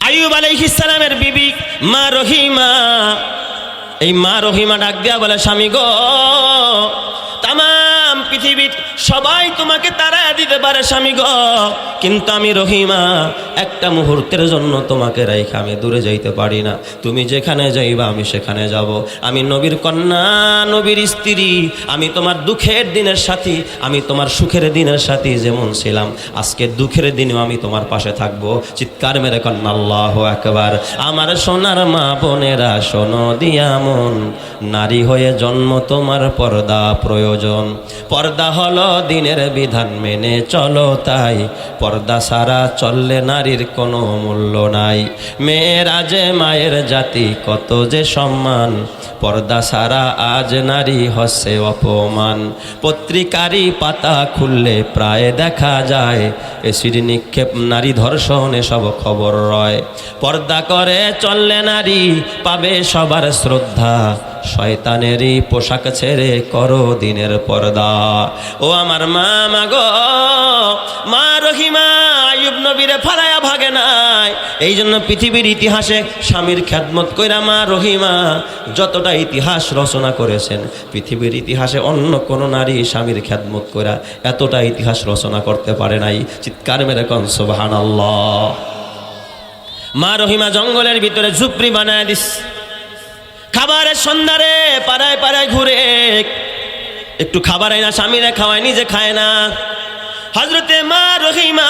আইয়ুব আলাইহিস সালামের বিবি মা রহিমা, এই মা রহিমা ডাক দিয়া বলে, স্বামী গো, তামাম পৃথিবীর সবাই তোমাকে তাড়া দিতে পারে স্বামী গো, কিন্তু আমি রহিমা একটা মুহূর্তের জন্য তোমাকে রাইখা আমি দূরে যাইতে পারি না। তুমি যেখানে যাইবা আমি সেখানে যাব। আমি নবীর কন্যা, নবীর স্ত্রী, আমি তোমার দুঃখের দিনের সাথী, আমি তোমার সুখের দিনের সাথী যেমন ছিলাম, আজকে দুঃখের দিনেও আমি তোমার পাশে থাকবো। চিৎকার মেরে কন্যা আল্লাহু আকবার। আমার সোনার মা বোনেরা শোনো দিয়া মন, নারী হয়ে জন্ম তোমার পর্দা প্রয়োজন। পর্দা হলো দিনের বিধান মেনে চলো তাই, পর্দা ছাড়া চললে নারীর কোনো মূল্য নাই। মেয়েরা যে মায়ের জাতি কত যে সম্মান, পর্দা ছাড়া আজ নারী হচ্ছে অপমান। পত্রিকারই পাতা খুললে প্রায় দেখা যায়, এসিড নিক্ষেপ, নারী ধর্ষণ, এসব খবর রয়। পর্দা করে চললে নারী পাবে সবার শ্রদ্ধা, শয়তানেরই পোশাক ছেড়ে করো দিনের পর্দা। ও আমার মা, মাগো মা রহিমা আইয়ুব নবীরে ফালায়া ভাগে নাই। এই জন্য পৃথিবীর ইতিহাসে স্বামীর খেদমত কইরা মা রহিমা যতটা ইতিহাস রচনা করেছেন, পৃথিবীর ইতিহাসে অন্য কোন নারী স্বামীর খেদমত কইরা এতটা ইতিহাস রচনা করতে পারে নাই। চিৎকার মেরে কোন সুবহানাল্লাহ। মা রহিমা জঙ্গলের ভিতরে ঝুপড়ি বানায় দিস, খাবারের সন্ধারে পাড়ায় পাড়ায় ঘুরে, একটু খাবার আইনা স্বামীরে খাওয়ায়, নিজে খায় না। হযরতে মা রহিমা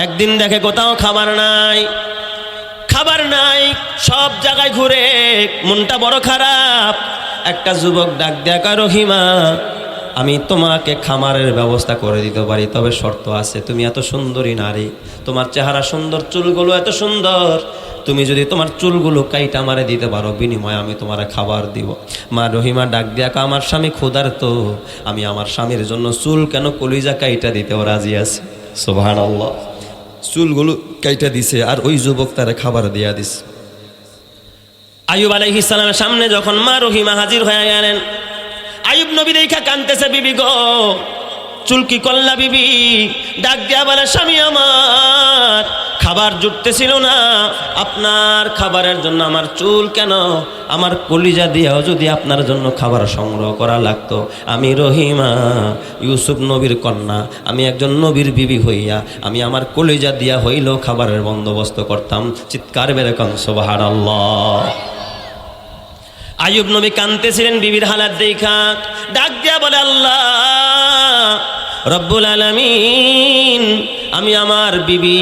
একদিন দেখে কোথাও খাবার নাই, খাবার নাই, সব জায়গায় ঘুরে, মনটা বড় খারাপ। একটা যুবক ডাক দেয়া কয়, রহিমা আমি তোমাকে খামারের ব্যবস্থা করে দিতে পারি, তবে শর্ত আছে। তুমি এত সুন্দরী নারী, তোমার চেহারা সুন্দর, চুলগুলো এত সুন্দর, তুমি যদি তোমার চুলগুলো কাইটা আমারে দিতে পারো, বিনিময়ে আমি তোমার খাবার দিব। মা রহিমা ডাক দিয়া কয়, আমার স্বামী ক্ষুধার্ত, আমি আমার স্বামীর জন্য চুল কেন কলিজা কাইটা দিতেও রাজি আছি। সুবহানাল্লাহ। চুলগুলো কাইটা দিছে আর ওই যুবক তারে খাবার দিয়া দিছে। আইয়ুব আলাইহিস সালামের সামনে যখন মা রহিমা হাজির হয়ে গেলেন, আইয়ুব নবী দেখা কাঁদতেছে, বিবি গো চুল কি করলা বিবি? ডাক দিয়া বলে, স্বামী আমার খাবার জুটতেছিল না, আপনার খাবারের জন্য আমার চুল কেন, আমার কলিজা দিয়াও যদি আপনার জন্য খাবার সংগ্রহ করা লাগতো, আমি রহিমা ইউসুফ নবীর কন্যা, আমি একজন নবীর বিবি হইয়া আমি আমার কলিজা দিয়া হইলেও খাবারের বন্দোবস্ত করতাম। চিৎকার বেরে কোন সুবহানাল্লাহ। আইয়ুব নবী কাঁদতেছিলেন বিবির হালাত দেখা, ডাক দিয়া বলে, আল্লাহ রব্বুল আলামিন, আমি আমার বিবি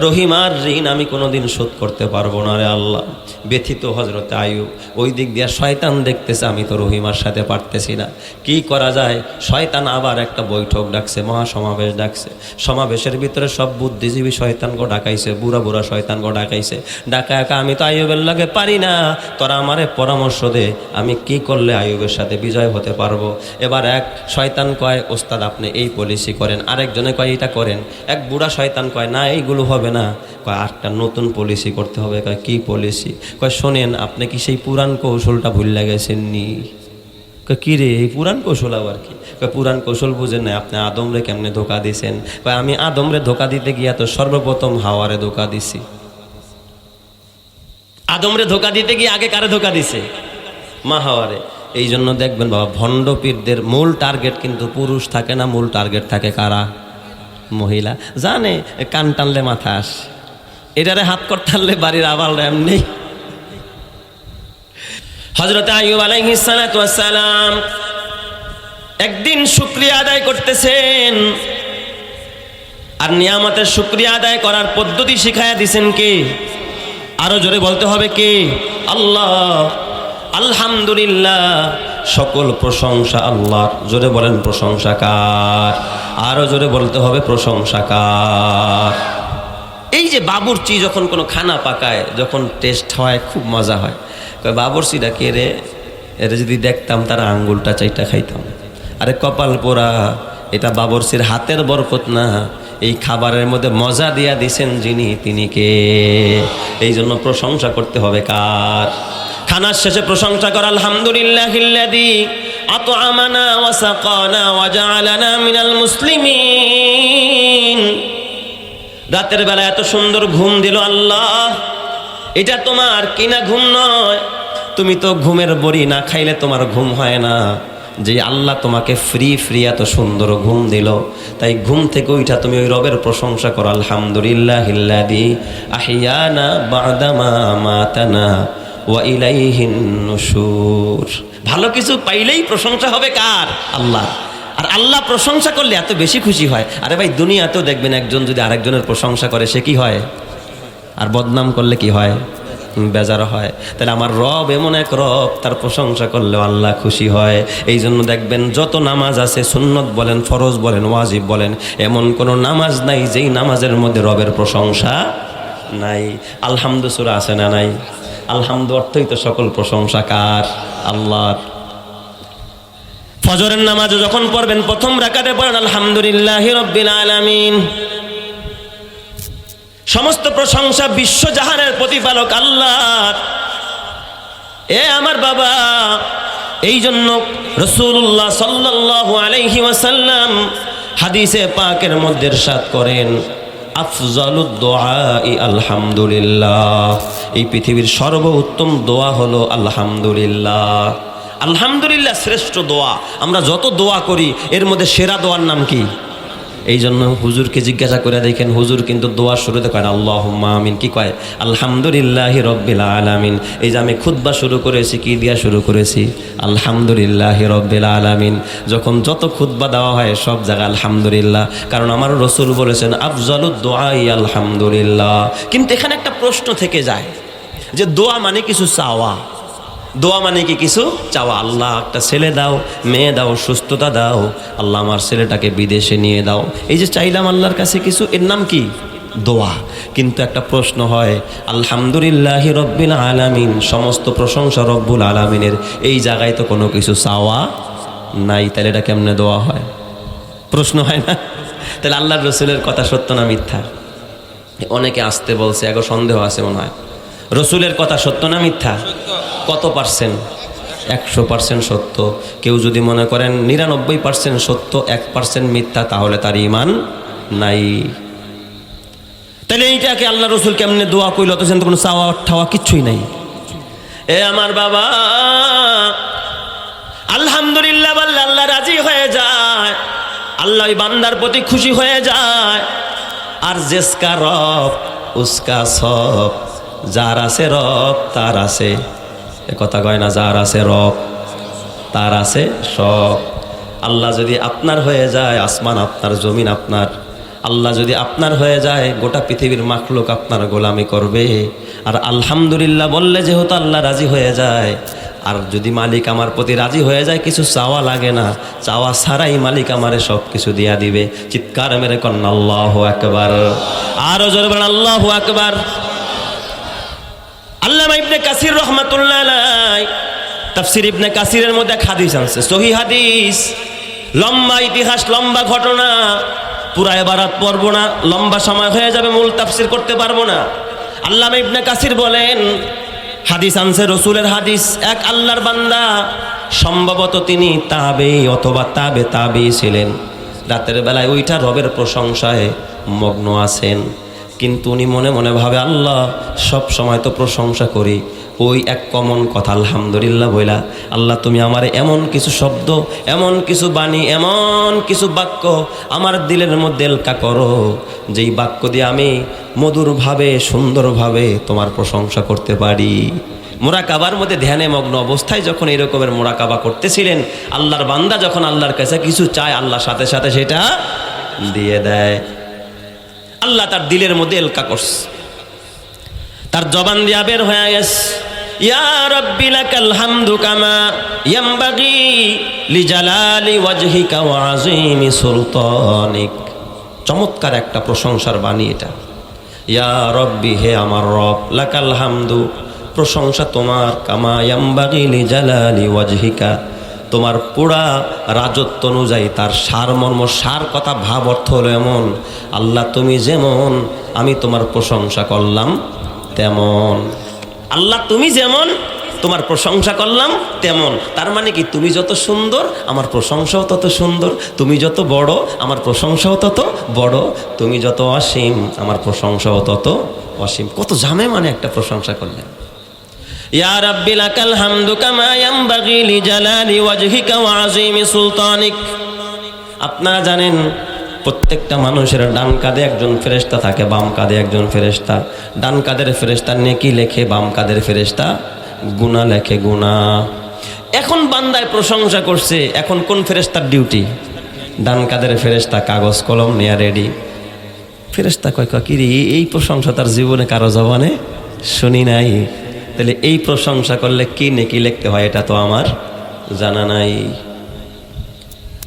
রহিমার ঋণ আমি কোনোদিন শোধ করতে পারবো না রে আল্লাহ। ব্যথিত হযরতে আইয়ুব। ওই দিক দিয়া শয়তান দেখতেছে আমি তো রহিমার সাথে পারতেছি না, কি করা যায়। শয়তান আবার একটা বৈঠক ডাকছে, মহাসমাবেশ ডাকছে। সমাবেশের ভিতরে সব বুদ্ধিজীবী শয়তানকে ডাকাইছে, বুড়া বুড়া শয়তানকে ডাকাইছে। ডাকা একা আমি তো আইয়ুবের লাগে পারি না, তোরা আমারে পরামর্শ দে, আমি কি করলে আইয়ুবের সাথে বিজয় হতে পারবো। এবার এক শয়তান কয়, ওস্তাদ আপনি এই পলিসি করেন, আরেকজনে কয় এটা করেন। এক বুড়া শয়তান কয়, না এইগুলো হবে না, কয় আরেকটা নতুন পলিসি করতে হবে। কয় কি পলিসি? কয় শোনেন, আপনি কি সেই পুরান কৌশলটা ভুলে গেছেন নি? কয় কি রে, এই পুরান কৌশল আবার কি? কয় পুরান কৌশল বুঝেন না, আপনি আদমরে কেমনে ধোকা দিয়েছেন? কয় আমি আদমরে ধোকা দিতে গিয়া তো সর্বপ্রথম হাওয়ারে ধোকা দিছি। আদমরে ধোকা দিতে গিয়ে আগে কারে ধোকা দিছে? মা হাওয়ারে। এই জন্য দেখবেন বাবা, ভণ্ড পীরদের মূল টার্গেট কিন্তু পুরুষ থাকে না, মূল টার্গেট থাকে কারা? মহিলা। জানে কান টানলে মাথা আসে, এটারে হাত কর টানলে বাড়ির আবাল এমনি। হযরত আইয়ুব আলাইহিস সালাতু ওয়াস সালাম একদিন শুকরিয়া আদায় করতেছেন, আর নিয়ামতের শুকরিয়া আদায় করার পদ্ধতি শিখায়া দিছেন কে? আরো জোরে বলতে হবে কে? আল্লাহ। আলহামদুলিল্লাহ, সকল প্রশংসা আল্লাহ। জোরে বলেন প্রশংসা কার? আরো জোরে বলতে হবে প্রশংসা কার? এই যে বাবুর্চি যখন কোনো খানা পাকায়, যখন টেস্ট হয়, খুব মজা হয়। কয় বাবুর্চিটা কে রে? এরা যদি দেখতাম তারা আঙ্গুলটা চাইটা খাইতাম। আরে কপাল পোড়া, এটা বাবুর্চির হাতের বরকত না, এই খাবারের মধ্যে মজা দিয়া দিছেন যিনি, তিনি কে? এই জন্য প্রশংসা করতে হবে কার? খানার শেষে প্রশংসা কর, আলহামদুলিল্লাহিল্লাযী আত'আমানা ওয়া সাকানা ওয়া জাআলানা মিনাল মুসলিমিন। রাতের বেলা এত সুন্দর ঘুম দিল আল্লাহ, এটা তোমার কিনা ঘুম নয়। তুমি তো ঘুমের বড়ি না খাইলে তোমার ঘুম হয় না। যে আল্লাহ তোমাকে ফ্রি এত সুন্দর ঘুম দিল, তাই ঘুম থেকে ওইটা তুমি ওই রবের প্রশংসা করো, আলহামদুলিল্লাহিল্লাযী আহিয়ানা বা'দা মা আমাতানা ওয়া ইলাইহিন নুশুর। ভালো কিছু পাইলেই প্রশংসা হবে কার? আল্লাহ। আর আল্লাহ প্রশংসা করলে এত বেশি খুশি হয়। আরে ভাই, দুনিয়াতেও দেখবেন একজন যদি আরেকজনের প্রশংসা করে সে কি হয়, আর বদনাম করলে কি হয়, বেজার হয়। তাহলে আমার রব এমন এক রব, তার প্রশংসা করলেও আল্লাহ খুশি হয়। এই জন্য দেখবেন যত নামাজ আছে, সুন্নত বলেন, ফরজ বলেন, ওয়াজিব বলেন, এমন কোনো নামাজ নাই যেই নামাজের মধ্যে রবের প্রশংসা নাই। আলহামদু সূরা আছে না নাই? আলহামদু অর্থই তো সকল প্রশংসা কার? আল্লাহর। ফজরের নামাজে যখন পড়বেন প্রথম রাকাতে পড়েন আলহামদুলিল্লাহি রাব্বিল আলামিন। সমস্ত প্রশংসা বিশ্বজাহানের প্রতিপালক আল্লাহর। এ আমার বাবা, এই জন্য রাসূলুল্লাহ সাল্লাল্লাহু আলাইহি ওয়াসাল্লাম হাদিসে পাকের মধ্যে ইরশাদ করেন, আফজালুদ দুআই আলহামদুলিল্লাহ। এই পৃথিবীর সর্বোত্তম দোয়া হলো আলহামদুলিল্লাহ। আলহামদুলিল্লাহ শ্রেষ্ঠ দোয়া। আমরা যত দোয়া করি এর মধ্যে সেরা দোয়ার নাম কি? এই জন্য হুজুরকে জিজ্ঞাসা করে দেখেন, হুজুর কিন্তু দোয়ার শুরুতে কয় আল্লাহুম্মা আমিন, কি কয়? আলহামদুলিল্লাহি রাব্বিল আলামিন। এই যে আমি খুতবা শুরু করেছি, কি দিয়া শুরু করেছি? আলহামদুলিল্লাহি রাব্বিল আলামিন। যখন যত খুতবা দেওয়া হয় সব জায়গায় আলহামদুলিল্লাহ, কারণ আমার রাসূল বলেছেন আফজালুদ দুআই আলহামদুলিল্লাহ। কিন্তু এখানে একটা প্রশ্ন থেকে যায় যে দোয়া মানে কিছু চাওয়া, দোয়া মানে কি কিছু চাওয়া। আল্লাহ একটা ছেলে দাও, মেয়ে দাও, সুস্থতা দাও, আল্লাহ আমার ছেলেটাকে বিদেশে নিয়ে দাও। এই যে চাইলাম আল্লাহর কাছে কিছু, এর নাম কি? দোয়া। কিন্তু একটা প্রশ্ন হয়, আলহামদুলিল্লাহি রাব্বিল আলামিন, সমস্ত প্রশংসা রব্বুল আলামিনের, এই জায়গায় তো কোনো কিছু চাওয়া নাই, তাহলে এটা কেমনে দোয়া হয়? প্রশ্ন হয় না? তাহলে আল্লাহর রাসূলের কথা সত্য না মিথ্যা? অনেকে আসতে বলছে, এখন সন্দেহ আছে মনে হয়। রাসূলের কথা সত্য না মিথ্যা? কত পার্সেন্ট? 100% সত্য। কেউ যদি মনে করেন 99% সত্য, 1% মিথ্যা, তাহলে তার ঈমান নাই। তাহলে এইটাকে আল্লাহ রাসূল কেমনে দোয়া কইল? অথচ কোনো চাওয়া ঠাওয়া কিচ্ছুই নাই। এ আমার বাবা, আলহামদুলিল্লাহ বললে আল্লাহ রাজি হয়ে যায়, আল্লাহ ওই বান্দার প্রতি খুশি হয়ে যায়। আর জেসকা রব উসকা সব, যার আছে রব তার আছে, এ কথা কয় না, যার আছে রব তার আছে সব। আল্লাহ যদি আপনার হয়ে যায়, আসমান আপনার, জমিন আপনার। আল্লাহ যদি আপনার হয়ে যায়, গোটা পৃথিবীর মাখলুক আপনার গোলামি করবে। আর আলহামদুলিল্লাহ বললে যেহেতু আল্লাহ রাজি হয়ে যায়, আর যদি মালিক আমার প্রতি রাজি হয়ে যায়, কিছু চাওয়া লাগে না, চাওয়া ছাড়াই মালিক আমারে সব কিছু দিয়া দিবে। চিৎকার মেরে কন্যা আল্লাহু আকবার। আরো জোরে বলেন আল্লাহু আকবার। আল্লামা ইবনে কাসির রাহমাতুল্লাহ আলাইহি তাফসীর ইবনে কাসিরের মধ্যে এক হাদিস আছে, সহিহ হাদিস, লম্বা ইতিহাস, লম্বা ঘটনা, পুরা ইবারত পড়বো না, লম্বা সময় হয়ে যাবে, মূল তাফসীর করতে পারবো না। আল্লামা ইবনে কাসির বলেন, হাদিস আনছে, রাসূলের হাদিস। এক আল্লাহর বান্দা, সম্ভবত তিনি তাবেঈ অথবা তাবেঈ ছিলেন, রাতের বেলায় ওইটা রবের প্রশংসায় মগ্ন আছেন। কিন্তু উনি মনে মনে ভাবে, আল্লাহ সব সময় তো প্রশংসা করি, ওই এক কমন কথা আলহামদুলিল্লাহ বইলা, আল্লাহ তুমি আমার এমন কিছু শব্দ, এমন কিছু বাণী, এমন কিছু বাক্য আমার দিলের মধ্যে এলকা করো, যেই বাক্য দিয়ে আমি মধুরভাবে, সুন্দরভাবে তোমার প্রশংসা করতে পারি। মোরাকাবার মধ্যে ধ্যানে মগ্ন অবস্থায় যখন এই রকমের মোরাকাবা করতেছিলেন, আল্লাহর বান্দা যখন আল্লাহর কাছে কিছু চায়, আল্লাহ সাথে সাথে সেটা দিয়ে দেয়। আল্লাহ তার দিলের মধ্যে এলকা করছে, তার জবান দিয়া বের হয়ে গেছে, ইয়া রাব্বি লাকাল হামদু কামা ইয়ামবাগি লিজালালি ওয়াজহিকা ওয়া আযীমি সুলতানিক। চমৎকার একটা প্রশংসার বাণী এটা। ইয়া রব্বি, হে আমার রব, লাকাল হামদু, প্রশংসা তোমার, কামা ইয়ামবাগি লিজালালি ওয়াজহিকা, তোমার পুরা রাজত্ব অনুযায়ী, তার সারমর্ম, সার কথা, ভাব অর্থ হলো এমন, আল্লাহ তুমি যেমন, আমি তোমার প্রশংসা করলাম তেমন। আল্লাহ তুমি যেমন, তোমার প্রশংসা করলাম তেমন। তার মানে কি, তুমি যত সুন্দর আমার প্রশংসাও তত সুন্দর, তুমি যত বড় আমার প্রশংসাও তত বড়, তুমি যত অসীম আমার প্রশংসাও তত অসীম। কত জামে মানে একটা প্রশংসা করলেন। ইয়া রাব্বি লাকাল হামদু কামা ইয়ানবাগি লিজালালি ওয়াজহিকা ওয়া আযীমি সুলতানিক। আপনারা জানেন প্রত্যেকটা মানুষের ডান কাঁধে একজন ফেরেশতা থাকে, বাম কাঁধে একজন ফেরেশতা। ডান কাঁধের ফেরেশতা নেকি লেখে, বাম কাঁধের ফেরেশতা গুনাহ লেখে, গুনাহ। এখন বান্দায় প্রশংসা করছে, এখন কোন ফেরেশতার ডিউটি? ডান কাঁধের ফেরেশতা কাগজ কলম নিয়ে রেডি। ফেরেশতা কয় কি রে, এই প্রশংসা তার জীবনে কারো জবানে শুনি নাই, তাহলে এই প্রশংসা করলে কি নেকি লিখতে হয় এটা তো আমার জানা নাই।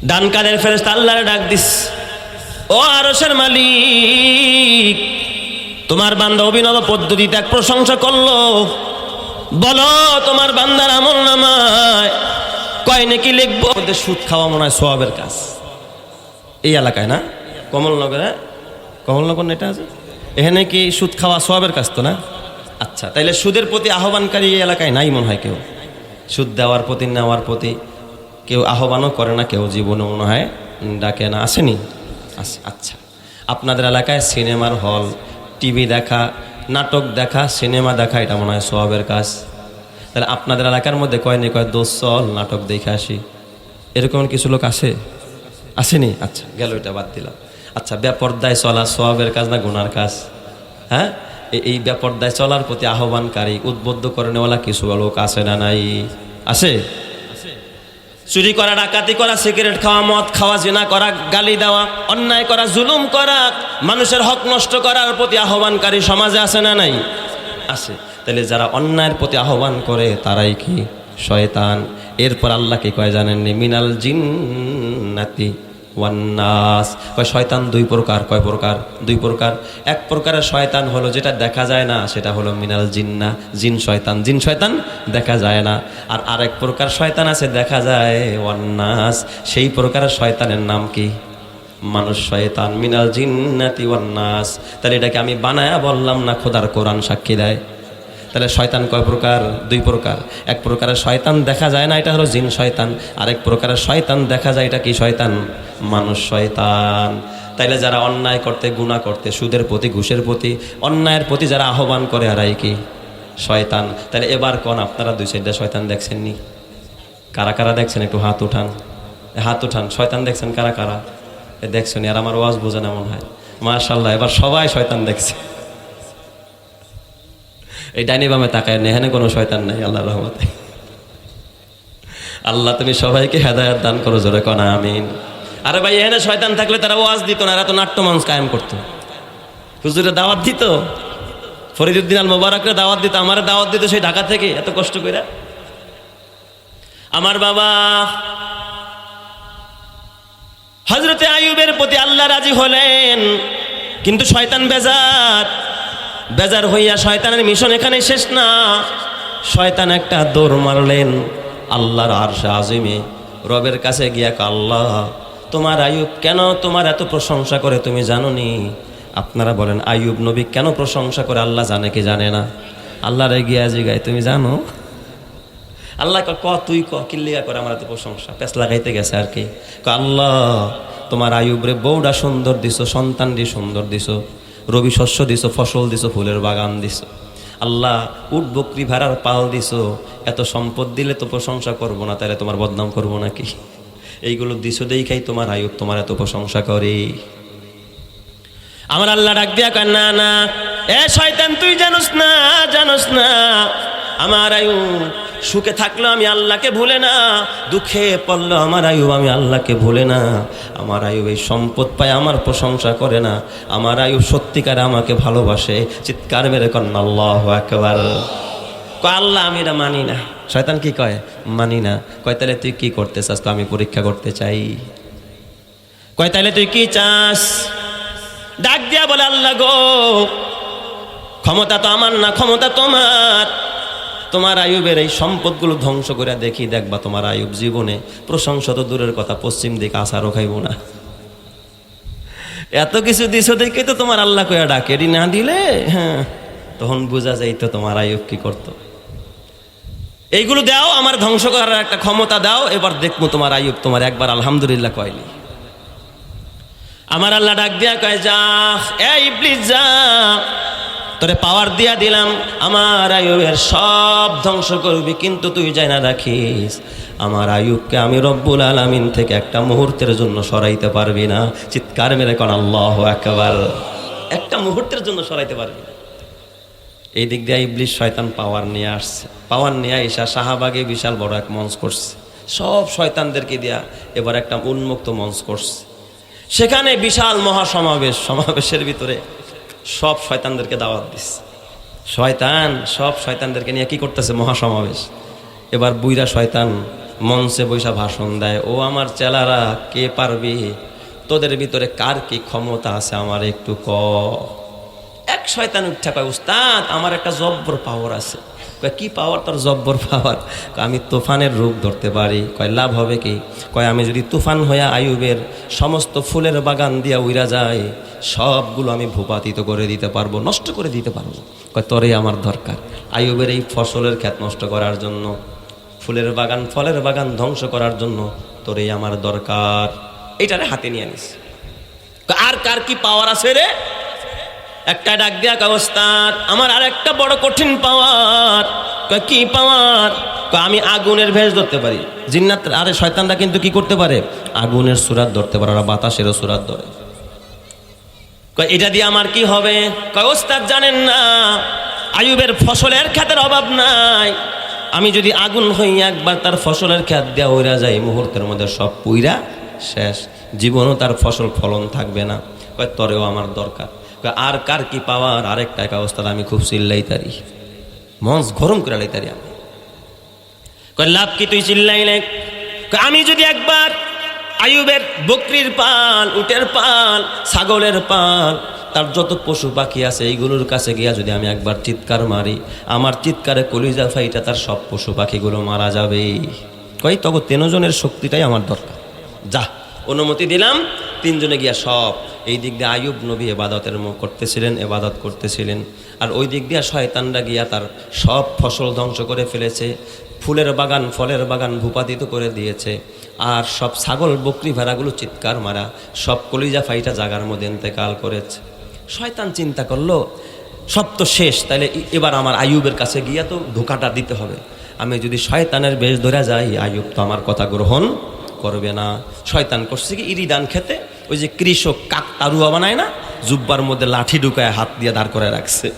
ডান কাঁধের ফেরেশতা আল্লাহর ডাক দিস, ও আরশের মালিক, তোমার বান্দা অভিনব পদ্ধতিতে এক প্রশংসা করলো, বলো তোমার বান্দার আমল নামায় কয় নেকি লিখবো? সুদ খাওয়া মনে হয় সওয়াবের কাজ এই এলাকায়, না? কমলনগরে, কমলনগর এটা আছে, এখানে কি সুদ খাওয়া সওয়াবের কাজ তো না? আচ্ছা, তাইলে সুদের প্রতি আহ্বানকারী এই এলাকায় নাই মনে হয় কেউ। সুদ দেওয়ার প্রতি, নেওয়ার প্রতি কেউ আহ্বানও করে না, কেউ জীবনে মনে হয় ডাকে না, আসেনি? আচ্ছা, আপনাদের এলাকায় সিনেমার হল, টিভি দেখা, নাটক দেখা, সিনেমা দেখা, এটা মনে হয় সওয়াবের কাজ। তাহলে আপনাদের এলাকার মধ্যে কয়নি কয় দোষ চল নাটক দেখে আসি, এরকম কিছু লোক আসে? আসেনি? আচ্ছা, গেল, এটা বাদ দিলাম। আচ্ছা, বেপরদায় চলা সওয়াবের কাজ না গুনার কাজ? হ্যাঁ, এই বেপরদায় চলার প্রতি আহ্বানকারী, উদ্বুদ্ধ করে নেওয়ালা কিছু লোক আছে না নাই? আছে। চুরি করা, ডাকাতি করা, সিগারেট খাওয়া, মদ খাওয়া, জিনা করা, গালি দেওয়া, অন্যায় করা, জুলুম করা, মানুষের হক নষ্ট করার প্রতি আহ্বানকারী সমাজে আছে না নাই? আছে। তাহলে যারা অন্যায়ের প্রতি আহ্বান করে তারাই কি শয়তান? এরপর আল্লাহ কি কয় জানেননি? মিনাল জিন্নাতি ওয়ান নাস। কয় শয়তান দুই প্রকার। কয় প্রকার? দুই প্রকার। এক প্রকারের শয়তান হলো যেটা দেখা যায় না, সেটা হলো মিনাল জিন্না, জিন শয়তান। জিন শয়তান দেখা যায় না। আর আরেক প্রকার শয়তান আছে দেখা যায়, ওয়ান নাস, সেই প্রকারের শয়তানের নাম কি? মানুষ শয়তান। মিনাল জিন্নাতি ওয়ান নাস। তাহলে এটাকে আমি বানায়া বললাম না, খোদার কোরআন সাক্ষী দেয়। তাহলে শয়তান কয় প্রকার? দুই প্রকার। এক প্রকারের শয়তান দেখা যায় না, এটা হলো জিন শয়তান। আরেক প্রকারের শয়তান দেখা যায়, এটা কি শয়তান? মানুষ শয়তান। তাইলে যারা অন্যায় করতে, গুনাহ করতে, সুদের প্রতি, ঘুষের প্রতি, অন্যায়ের প্রতি যারা আহ্বান করে, আর কি শয়তান। তাহলে এবার কোন আপনারা দুই সাইডটা শয়তান দেখছেননি? কারা কারা দেখছেন? একটু হাত উঠান, হাত উঠান। শয়তান দেখছেন কারা কারা? দেখছেন? আর আমার ওয়াজ বোঝে না মনে হয়। মাশাআল্লাহ, এবার সবাই শয়তান দেখছে। এই ডাইনি বামে তাকায় না, এখানে কোনো শয়তান নাই আল্লাহর রহমতে। আল্লাহ তুমি সবাইকে হেদায়েত দান করো, জোরে কোন আমিন। আরে ভাই, এখানে শয়তান থাকলে তারা ওয়াজ দিত না, এরা তো নাট্যমঞ্চ কায়েম করতো, হুজুরে দাওয়াত দিত, ফরিদউদ্দিন আল মোবারকরে দাওয়াত দিত, আমারে দাওয়াত দিত সেই ঢাকা থেকে এত কষ্ট করে। আমার বাবা হযরতে আইয়ুবের প্রতি আল্লাহ রাজি হলেন, কিন্তু শয়তান বেজার হইয়া, শয়তানের মিশন এখানে শেষ না। শয়তান একটা দৌড় মারলেন আল্লাহর আরশে আজিমে, রবের কাছে গিয়া, আল্লাহ তোমার আইয়ুব কেন তোমার এত প্রশংসা করে তুমি জানো নি? আপনারা বলেন আইয়ুব নবী কেন প্রশংসা করে আল্লাহ জানে কি জানে না? আল্লাহরে গিয়া জিগায়, তুমি জানো? আল্লাহ তুই কিল্লিয়া করে আমার এত প্রশংসা, পেছ লাগাইতে গেছে আর কি। আল্লাহ তোমার আইয়ুবরে বউডা সুন্দর দিছো, সন্তানটি সুন্দর দিছো, রবি শস্য দিছো, ফসল দিছো, ফুলের বাগান দিছো, আল্লাহ উট বকরি ভাড়ার পাল দিছো, এত সম্পদ দিলে তো প্রশংসা করবো না, তাহলে তোমার বদনাম করবো নাকি? এইগুলো দিছো দেখাই তোমার আইয়ুব তোমার এত প্রশংসা করে। আমার আল্লাহ ডাক দিয়া কয়, না না এ শয়তান, তুই জানোস না আমার আইয়ুব সুখে থাকলো আমি আল্লাহকে ভুলে না, দুঃখে পড়লো আমার আইয়ুব আমি আল্লাহকে ভুলে না। আমার আইয়ুব এই সম্পদ পায় আমার প্রশংসা করে না, আমার আইয়ুব সত্যিকারে আমাকে ভালোবাসে। চিৎকার মেরে কন আল্লাহু আকবার। কয় আল্লাহ আমি এটা মানি না। শয়তান কি কয়? মানি না। কয় তাহলে তুই কি করতে চাস? আমি পরীক্ষা করতে চাই। কয় তাহলে তুই কি চাস? ডাক দিয়া বলে, আল্লাহ গো, ক্ষমতা তো আমার না, ক্ষমতা তোমার। তোমার আইয়ুবের এই সম্পদগুলো ধ্বংস করে দেখবা তোমার আইয়ুব জীবনে প্রশংসা তো দূরের কথা, পশ্চিম দিকে আসারও খাইব না। এত কিছু দিছো দেখে তো তোমার আল্লাহ কয়া ডাকে, না দিলে হ্যাঁ তখন বোঝা যাইতো তোমার আইয়ুব কি করতো। এইগুলো দাও, আমার ধ্বংস করার একটা ক্ষমতা দাও, এবার দেখবো তোমার আইয়ুব তোমার একবার আলহামদুলিল্লাহ কয়নি। আমার আল্লাহ ডাক দিয়া কয়, যা এই ইবলিস যা, তোরে পাওয়ার দিয়া দিলাম, আমার আইয়ুবের সব ধ্বংস করবি, কিন্তু তুই যাই না রাখিস আমার আইয়ুবকে আমি রব্বুল আলামিন থেকে একটা মুহূর্তের জন্য সরাইতে পারবি না। চিৎকার মেরে কোন আল্লাহু আকবার। একটা মুহূর্তের জন্য সরাইতে পারবি না। এই দিক দিয়ে ইবলিস শয়তান পাওয়ার নিয়ে আসছে। পাওয়ার নিয়ে এসা শাহবাগে বিশাল বড় এক মঞ্চ করছে, সব শয়তানদেরকে দিয়া এবার একটা উন্মুক্ত মঞ্চ করছে। সেখানে বিশাল মহাসমাবেশ, সমাবেশের ভিতরে সব শয়তানদেরকে দাওয়াত দিচ্ছে। শয়তান সব শয়তানদেরকে নিয়ে কি করতেছে? মহাসমাবেশ। এবার বুইরা শয়তান মঞ্চে বৈশা ভাষণ দেয়, ও আমার চেলারা, কে পারবি? তোদের ভিতরে কার কি ক্ষমতা আছে আমার একটু ক। এক শয়তান উঠা কয়, উস্তাদ আমার একটা জব্বর পাওয়ার আছে। কয়, কি পাওয়ার তোর জব্বর পাওয়ার? আমি তুফানের রূপ ধরতে পারি। কয়, লাভ হবে কি? কয়, আমি যদি তুফান হইয়া আইয়ুবের সমস্ত ফুলের বাগান দিয়া উইরা যায়, সবগুলো আমি ভূপাতিত করে দিতে পারবো, নষ্ট করে দিতে পারবো। কয়, তোরে আমার দরকার আইয়ুবের এই ফসলের ক্ষেত নষ্ট করার জন্য, ফুলের বাগান ফলের বাগান ধ্বংস করার জন্য তোরেই আমার দরকার। এইটারে হাতে নিয়ে নিস। আর কার কি পাওয়ার আছে রে? একটা ডাক দিয়া কয়, ওস্তাদ আমার আর একটা বড় কঠিন পাওয়ার। কি পাওয়ার? আমি আগুনের ভেষ ধরতে পারি। জিন্নাত আরে শয়তানরা কিন্তু কি করতে পারে? আগুনের সুরাত ধরতে পারে, ওরা বাতাসেরও সুরাত ধরে। কয়, এটা দিয়ে আমার কি হবে? কয়, ওস্তাদ জানেন না আইয়ুবের ফসলের ক্ষেতের অভাব নাই, আমি যদি আগুন হই একবার তার ফসলের ক্ষেত দেওয়া ওইরা যাই, মুহূর্তের মধ্যে সব পুইরা শেষ, জীবনও তার ফসল ফলন থাকবে না। কয়, তরেও আমার দরকার। আর কার কি পাওয়ার? আরেকটা এক অবস্থা, আমি খুব চিল্লাইতারি, মঞ্চ গরম করে লাইতারি আমি। কয়, লাভ কি তুই চিল্লাইলে? আমি যদি একবার আইয়ুবের বকরির পাল, উটের পাল, ছাগলের পাল, তার যত পশু পাখি আছে এইগুলোর কাছে গিয়া যদি আমি একবার চিৎকার মারি, আমার চিৎকারে কলিজা ফাইটা তার সব পশু পাখিগুলো মারা যাবে। কই, তখন 3 জনের শক্তিটাই আমার দরকার। যা, অনুমতি দিলাম। 3 জনে গিয়া সব, এই দিক দিয়ে আইয়ুব নবী এবাদতের করতেছিলেন, এবাদত করতেছিলেন, আর ওই দিক দিয়ে শয়তানরা গিয়া তার সব ফসল ধ্বংস করে ফেলেছে, ফুলের বাগান ফলের বাগান ভূপাতিত করে দিয়েছে, আর সব ছাগল বকরি ভেড়াগুলো চিৎকার মারা, সব কলিজা ফাইটা জাগার মধ্যে ইন্তেকাল করেছে। শয়তান চিন্তা করলো, সব তো শেষ, তাহলে এবার আমার আইয়ুবের কাছে গিয়া তো ধোকাটা দিতে হবে। আমি যদি শয়তানের বেশ ধরে যাই, আইয়ুব তো আমার কথা গ্রহণ করবে না। শয়তান করছে কি, ইরিদান খেতে ওই যে কৃষক কাকতারুয়া বানায় না, জুব্বার মধ্যে লাঠি ঢুকায় হাত দিয়ে দাঁড় করে রাখছে,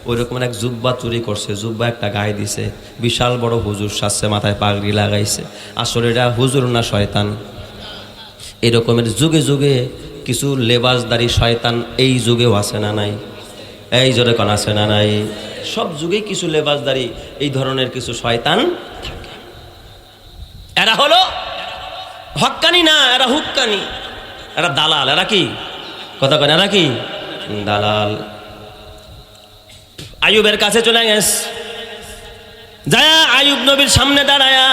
ওই রকম এক জুব্বা চুরি করছে। জুব্বা একটা গায়ে দিছে, বিশাল বড় হুজুর সাজছে, মাথায় পাগড়ি লাগাইছে। আসলে এটা হুজুর না শয়তান। এরকমের যুগে যুগে কিছু লেবাসদারি শয়তান এই যুগেও আছে না নাই? এই জোরে কোন আছে না নাই? সব যুগেই কিছু লেবাসদারি এই ধরনের কিছু শয়তান থাকে। এরা হলো হক্কানি না, এরা হুক্কানি, এরা দালাল। এরা কি কথা কেন? এরা কি দালাল। আইয়ুবের কাছে চলে গেছে, যায় আইয়ুব নবীর সামনে দাঁড়ায়া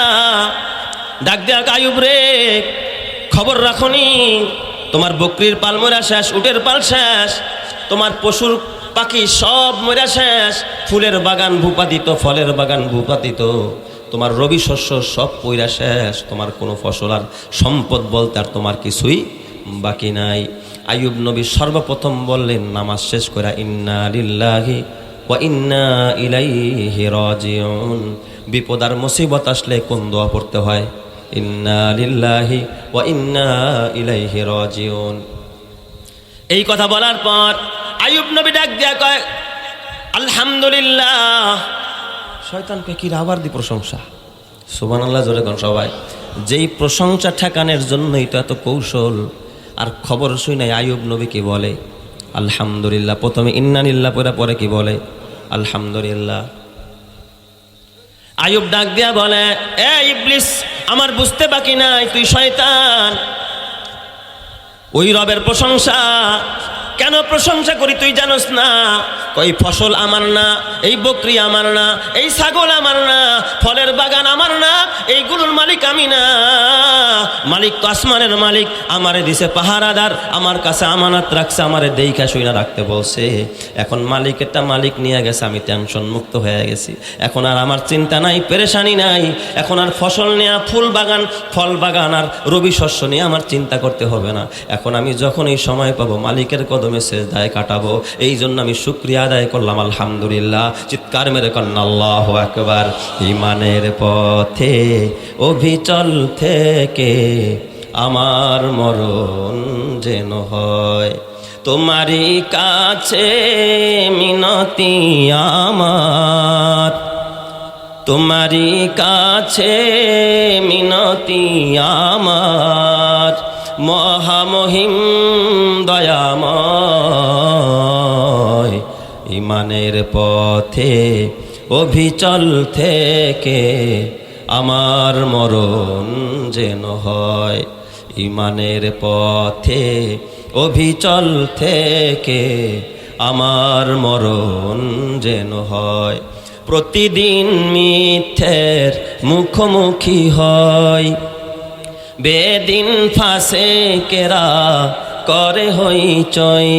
ডাক দেয়া, আইয়ুব রে, খবর রাখনি, তোমার বকরির পাল মরা শেষ, উটের পাল শেষ, তোমার পশুর পাখি সব মরা শেষ, ফুলের বাগান ভূপাতিত, ফলের বাগান ভূপাতিত, তোমার রবি শস্য সব পইরা শেষ, তোমার কোনো ফসল আর সম্পদ বলতে আর তোমার কিছুই বাকি নাই। আইয়ুব নবী সর্বপ্রথম বললেন নামাজ শেষ করে, ইন্না লিল্লাহি ওয়া ইন্না ইলাইহি রাজিউন। বিপদ আর মুসিবত আসলে কোন দোয়া পড়তে হয়? ইন্না লিল্লাহি ওয়া ইন্না ইলাইহি রাজিউন। এই কথা বলার পর আইয়ুব নবী ডাক দিয়া কয়, আলহামদুলিল্লাহ। শয়তানকে কি আবার দি প্রশংসা, সুবহানাল্লাহ জোরে কোন সবাই। যেই প্রশংসা ঠেকানোর জন্যই তো এত কৌশল। আর খবর শুই নাই আইয়ুব নবী কি বলে? আলহামদুলিল্লাহ। প্রথমে ইন্না লিল্লাহ পরে কি বলে? আলহামদুলিল্লাহ। আইয়ুব ডাক দিয়া বলে, এ ইবলিস, আমার বুঝতে বাকি নাই, তুই শয়তান। ওই রবের প্রশংসা কেন প্রশংসা করি তুই জানোস না? কই ফসল আমার না, এই বকরি আমার না, এই ছাগল আমার না, ফলের বাগান আমার না, এইগুলোর মালিক আমি না। মালিক তো আসমানের মালিক, আমারে দিছে পাহারাদার, আমার কাছে আমানত রাখছে, আমারে দেইখা শুইনা রাখতে বলছে। এখন মালিকেরটা মালিক নিয়ে গেছে, আমি টেনশন মুক্ত হয়ে গেছি। এখন আর আমার চিন্তা নাই, পেরেশানি নাই। এখন আর ফসল নেয়া, ফুল বাগান, ফল বাগান আর রবি শস্য নিয়ে আমার চিন্তা করতে হবে না। এখন আমি যখন এই সময় পাবো মালিকের কদমে সেজদায় কাটাবো। এই জন্য আমি শুকরিয়া আদায় করলাম, আলহামদুলিল্লাহ। চিৎকার মেরে কন্যা আল্লাহু আকবার। ঈমানের পথে অবিচল থেকে আমার মরণ যেন হয়, তোমারই কাছে মিনতি আমার, তোমারই কাছে মিনতি আমার, মহামহিম দয়াময়। ঈমানের পথে অবিচল থেকে আমার মরণ যেন হয়, ঈমানের পথে অবিচল থেকে আমার মরণ যেন হয়। প্রতিদিন মিথ্যের মুখোমুখি হয়, বেদিন ফাঁসে কেরা করে হইচই,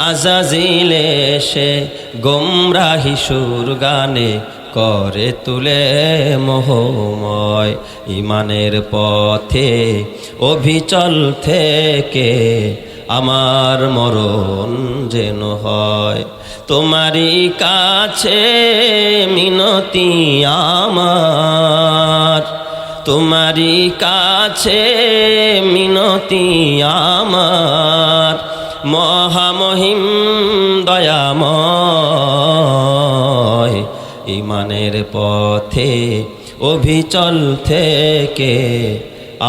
আজাজিল এসে গোমরাহি সুর গানে করে তুলে মোহময়। ঈমানের পথে অবিচল থেকে আমার মরণ যেন হয়, তোমারই কাছে মিনতি আমার, তোমারই কাছে মিনতি আমার, মহামহিম দয়াময়। ঈমানের পথে অবিচল থেকে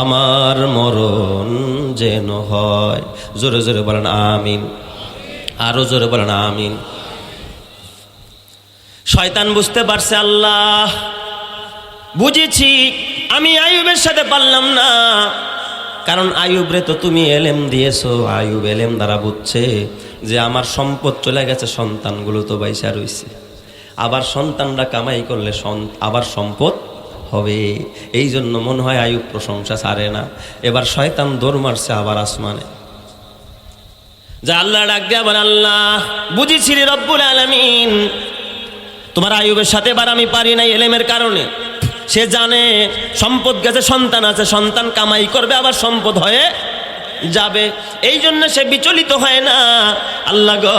আমার মরণ যেন হয়। জোরে জোরে বলেন আমিন, আরো জোরে বলেন আমিন। শয়তান বুঝতে পারছে, আল্লাহ বুঝেছি আমি আইয়ুবের সাথে পারলাম না, কারণ আইয়ুবরে তো তুমি এলেম দিয়েছো। আইয়ুব এলেম দ্বারা বুঝছে যে আমার সম্পদ চলে গেছে, সন্তানগুলো তো বাইসা রইছে, আবার সন্তানরা কামাই করলে আবার সম্পদ হবে। এই জন্য মনে হয় আইয়ুব প্রশংসা ছাড়ে না। এবার শয়তান দৌড় মারছে আবার আসমানে, যা আল্লাহ ডাক দিয়ে আবার, আল্লাহ বুঝেছি রে রব্বুল আলামিন, তোমার আইয়ুবের সাথে এবার আমি পারি নাই এলেমের কারণে। সে জানে সম্পদ গেছে, সন্তান আছে, সন্তান কামাই করবে আবার সম্পদ হয়ে যাবে, এই জন্য সে বিচলিত হয় না। আল্লাহ গো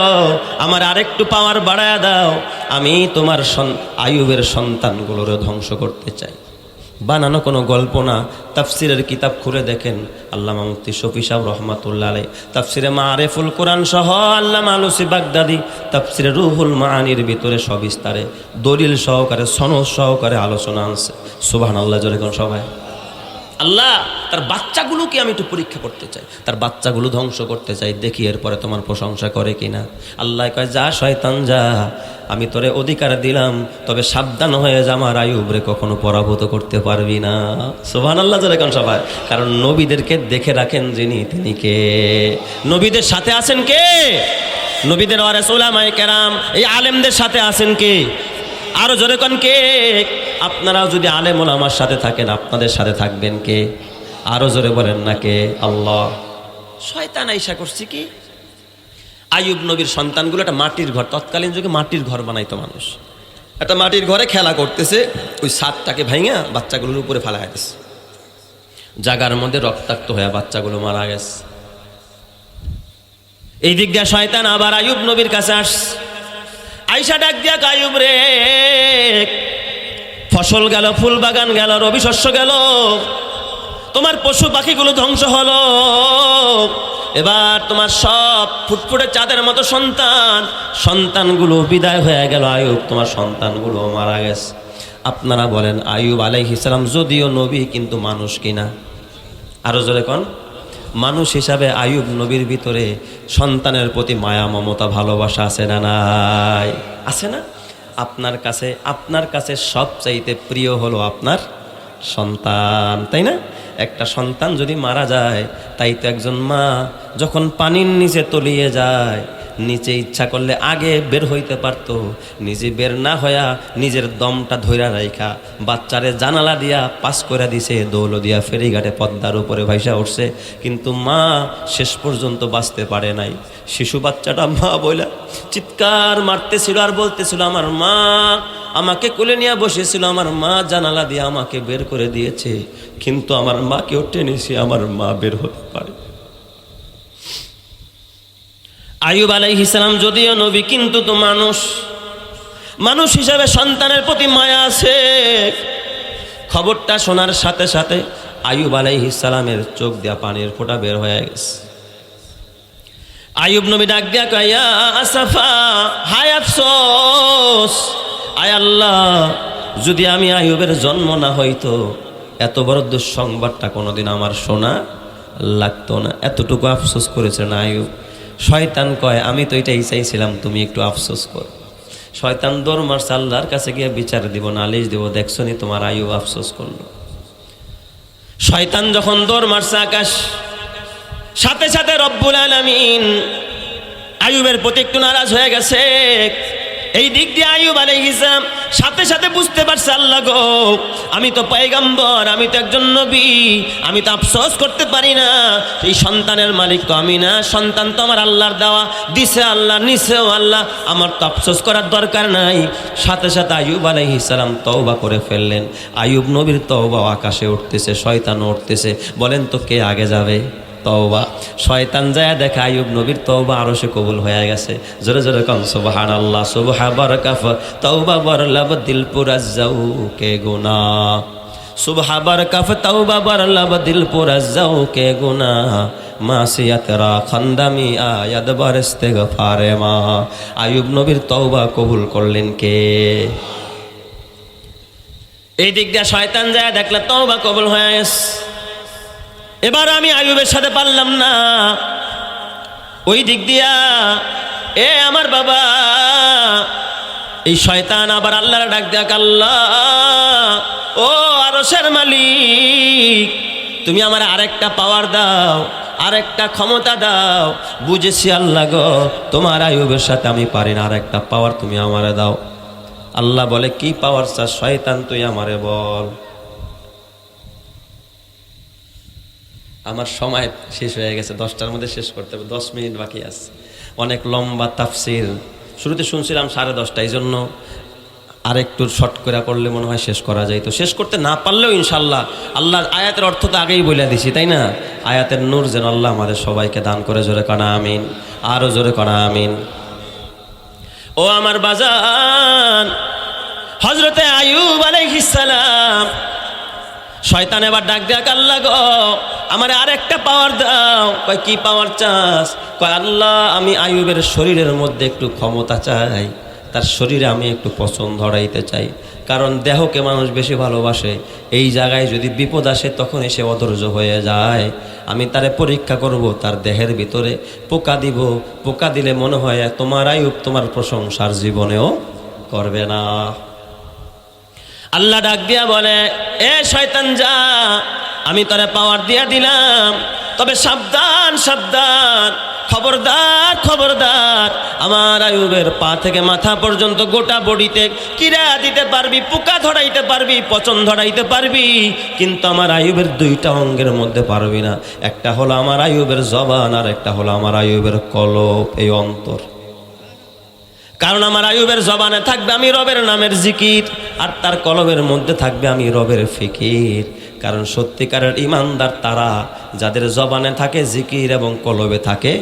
আমার আরেকটু পাওয়ার বাড়ায়া দাও, আমি তোমার আইয়ুবের সন্তানগুলোর ধ্বংস করতে চাই। বানানো কোনো গল্প না, তাফসিরের কিতাব খুলে দেখেন, আল্লামা মুফতি শফি সাহেব রহমাতুল্লাহ আলাইহি তাফসিরে মাআরিফুল কোরআন সহ আল্লামা আলুসি বাগদাদি তাফসিরে রুহুল মাআনির ভিতরে সবিস্তারে দলিল সহকারে সনদ সহকারে আলোচনা আছে। সুবহানাল্লাহ জোরে কোন সবাই। আল্লাহ তার বাচ্চাগুলোকে আমি একটু পরীক্ষা করতে চাই, তার বাচ্চাগুলো ধ্বংস করতে চাই, দেখি এরপরে তোমার প্রশংসা করে কিনা। আল্লাহ কয়, যা শয়তান যা, আমি তোরে অধিকার দিলাম, তবে সাবধান হয়ে যা, আমার আইয়ুবরে কখনো পরাভূত করতে পারবি না। সুবহানাল্লাহ জোরে কোন সবাই। কারণ নবীদেরকে দেখে রাখেন যিনি, তিনি কে? নবীদের সাথে আছেন কে? নবীদের ওয়ারিস উলামায়ে কেরাম, এই আলেমদের সাথে আছেন কে? আরো জোরে কোন কে? আপনারাও যদি আলেম ওলামার সাথে থাকেন, আপনাদের সাথে থাকবেন কে? আরো জোরে বলেন না কে? আল্লাহ। শয়তান আইসা করছে কি, আইয়ুব নবীর সন্তানগুলো একটা মাটির ঘর, তৎকালীন যুগে মাটির ঘর বানাইতো মানুষ, একটা মাটির ঘরে খেলা করতেছে, ওই ছাদটাকে ভাঙা বাচ্চাগুলোর উপরে ফেলায় দিচ্ছে, জাগার মধ্যে রক্তাক্ত হয়ে বাচ্চাগুলো মারা গেছে। এই দিক দিয়ে শয়তান আবার আইয়ুব নবীর কাছে আসছে, আইসা ডাক দিয়া, আইয়ুব রে, ফসল গেল, ফুল বাগান গেল, রবি শস্য গেল, তোমার পশু পাখিগুলো ধ্বংস হলো, এবার তোমার সব ফুটফুটে চাঁদের মতো সন্তানগুলো বিদায় হয়ে গেল। আইয়ুব তোমার সন্তানগুলো মারা গেছে। আপনারা বলেন, আইয়ুব আলাইহিস সালাম যদিও নবী, কিন্তু মানুষ কিনা? আরো জোরে কোন? মানুষ হিসাবে আইয়ুব নবীর ভিতরে সন্তানের প্রতি মায়া মমতা ভালোবাসা আছে না নাই? আছে না? আপনার কাছে সবচাইতে প্রিয় হলো আপনার সন্তান, তাই না? একটা সন্তান যদি মারা যায়, তাই তো একজন মা যখন পানির নিচে তলিয়ে যায়, নিচে ইচ্ছা করলে আগে বের হইতে পারত, নিজে বের না হইয়া নিজের দমটা ধইরা রাইখা বাচ্চারে জানালা দিয়া পাস করে দিছে, দৌলো দিয়া ফেরিঘাটে পদ্মার উপরে ভাইসা উঠছে, কিন্তু মা শেষ পর্যন্ত বাঁচতে পারে নাই। শিশু বাচ্চাটা মা বইলা চিৎকার মারতেছিল আর বলতেছিল, আমার মা আমাকে কোলে নিয়ে বসেছিল, আমার মা জানালা দিয়ে আমাকে বের করে দিয়েছে, কিন্তু আমার মাকেও টেনেছি, আমার মা বের হতে পারে। আইয়ুব আলাইহিস সালাম যদিও নবী, কিন্তু তো মানুষ হিসাবে সন্তানের প্রতি মায়া আছে। খবরটা শোনার সাথে সাথে আইয়ুব আলাইহিস সালামের চোখ দিয়া পানির ফোঁটা বের হয়ে গেছে। আইয়ুব নবী ডাক দিয়া কয়, ইয়া আসাফা, হায় আফসোস, আয় আল্লাহ, যদি আমি আইয়ুবের জন্ম না হইতো, এত বড় দুঃসংবাদটা কোনোদিন আমার শোনা লাগতো না। এতটুকু আফসোস করেছে না আইয়ুব। শয়তান কয়, আমি তো এটাই চাইছিলাম, তুমি একটু আফসোস কর। শয়তান দৌড় মারছে আল্লাহর কাছে গিয়ে বিচার দিব, নালিশ দিব, দেখছো নি তোমার আইয়ুব আফসোস করলো। শয়তান যখন দৌড় মারছে আকাশ, সাথে সাথে রব্বুল আলামিন আইয়ুবের প্রতি একটু নারাজ হয়ে গেছে। এই দিক দিয়ে আইয়ুব আলাইহিস সালাম সাথে সাথে বুঝতে পারছে, আল্লাহ গো, আমি তো পয়গম্বর, আমি তো একজন নবী, আমি তো আফসোস করতে পারি না, এই সন্তানের মালিক তো আমি না, সন্তান তো আমার আল্লাহর দেওয়া, দিছে আল্লাহ, নিছেও আল্লাহ, আমার তো আফসোস করার দরকার নাই। সাথে সাথে আইয়ুব আলাইহিস সালাম তওবা করে ফেললেন। আইয়ুব নবীর তওবা আকাশে উঠতেছে, শয়তানও উঠতেছে। বলেন তো কে আগে যাবে? তওবা। শয়তান যায় দেখে আইয়ুব নবীর তওবা আরশে কবুল হয়ে গেছে। জোরে জোরে কম সুবহানাল্লাহ। সুবহা বারাকাফ তওবা বরলাব দিল পুরা যাও কে গুনাহ, সুবহা বারাকাফ তওবা বরলাব দিল পুরা যাও কে গুনাহ, মাসিয়াত রা খান্দামি আয়াত বার ইস্তিগফারে মা। আইয়ুব নবীর তওবা কবুল করলেন কে? এই দিক দিয়ে শয়তান যায় দেখলে তওবা কবুল হয়ে গেছে। এবার আমি আইয়ুবের সাথে পারলাম না, ওই দিক দিয়া আমার বাবা, এই শয়তান আবার আল্লাহর ডাক দেখ, আল্লাহ ও আরশের মালিক, তুমি আমার আরেকটা পাওয়ার দাও, আরেকটা ক্ষমতা দাও। বুঝেছি আল্লাহ গো, তোমার আইয়ুবের সাথে আমি পারি না, আরেকটা পাওয়ার তুমি আমারে দাও। আল্লাহ বলে, কি পাওয়ার চাস? শয়তান তুই আমারে বল। আমার সময় শেষ হয়ে গেছে, 10টার মধ্যে শেষ করতে হবে, 10 মিনিট বাকি আছে। অনেক লম্বা তাফসির, শুরুতে শুনছিলাম 10:30, এই জন্য আরেকটু শর্ট করে করলে মনে হয় শেষ করা যায়। তো শেষ করতে না পারলেও ইনশাল্লাহ আল্লাহর আয়াতের অর্থ তো আগেই বলে দিছি, তাই না? আয়াতের নূর যেন আল্লাহ আমাদের সবাইকে দান করে। জোরে কানা আমিন, আরও জোরে কানা আমিন। ও আমার বাজান, হযরতে আইয়ুব আলাইহিস সালাম, শয়তান এবার ডাক দেখ, আল্লাহ গো, আমার আরেকটা পাওয়ার দাও। কয়, কি পাওয়ার চাস? কয়, আল্লাহ আমি আইয়ুবের শরীরের মধ্যে একটু ক্ষমতা চাই, তার শরীরে আমি একটু পছন্দ ধরাইতে চাই, কারণ দেহকে মানুষ বেশি ভালোবাসে। এই জায়গায় যদি বিপদ আসে তখন এসে অধৈর্য হয়ে যায়। আমি তারে পরীক্ষা করব, তার দেহের ভিতরে পোকা দিব, পোকা দিলে মনে হয় তোমার আইয়ুব তোমার প্রশংসার জীবনেও করবে না। আল্লাহ ডাক দিয়া বলে, এ শয়তান যা, আমি তোরে পাওয়ার দিয়া দিলাম, তবে সাবধান সাবধান, খবরদার খবরদার, আমার আইয়ুবের পা থেকে মাথা পর্যন্ত গোটা বডিতে কিরা দিতে পারবি, পোকা ধরাইতে পারবি, পচন ধরাইতে পারবি, কিন্তু আমার আইয়ুবের 2টা অঙ্গের মধ্যে পারবি না। একটা হলো আমার আইয়ুবের জবান, আর একটা হলো আমার আইয়ুবের কলব, এই অন্তর। কারণ আমার আইয়ুবের জবানে থাকবে আমি রবের নামের জিকির, আর তার কলবের মধ্যে থাকবে আমি রবের ফিকির। কারণ সত্যিকারের ইমানদার তারা যাদের জবানে থাকে জিকির এবং কলবে থাকে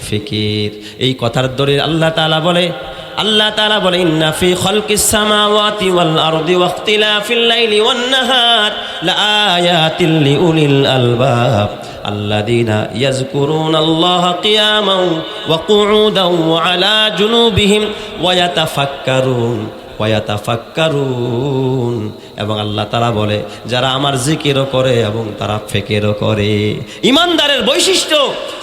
ফিকির। এই কথার দলিল আল্লাহ তাআলা বলে, ইন্না ফি খালকিস সামাওয়াতি ওয়াল আরদি ওয়াখতিলাফিল লাইলি ওয়ান নাহার লাআয়াতিল লিউলিল আলবাব আল্লাযীনা ইয়াযকুরুনাল্লাহা কিয়ামান ওয়া কুউদান ওয়া আলা জুনুবিহিম ওয়া ইয়াতাফাক্কারুন। এবং আল্লাহ তাআলা বলে, যারা আমার জিকিরও করে এবং তারা ফিকিরও করে। ইমানদারের বৈশিষ্ট্য,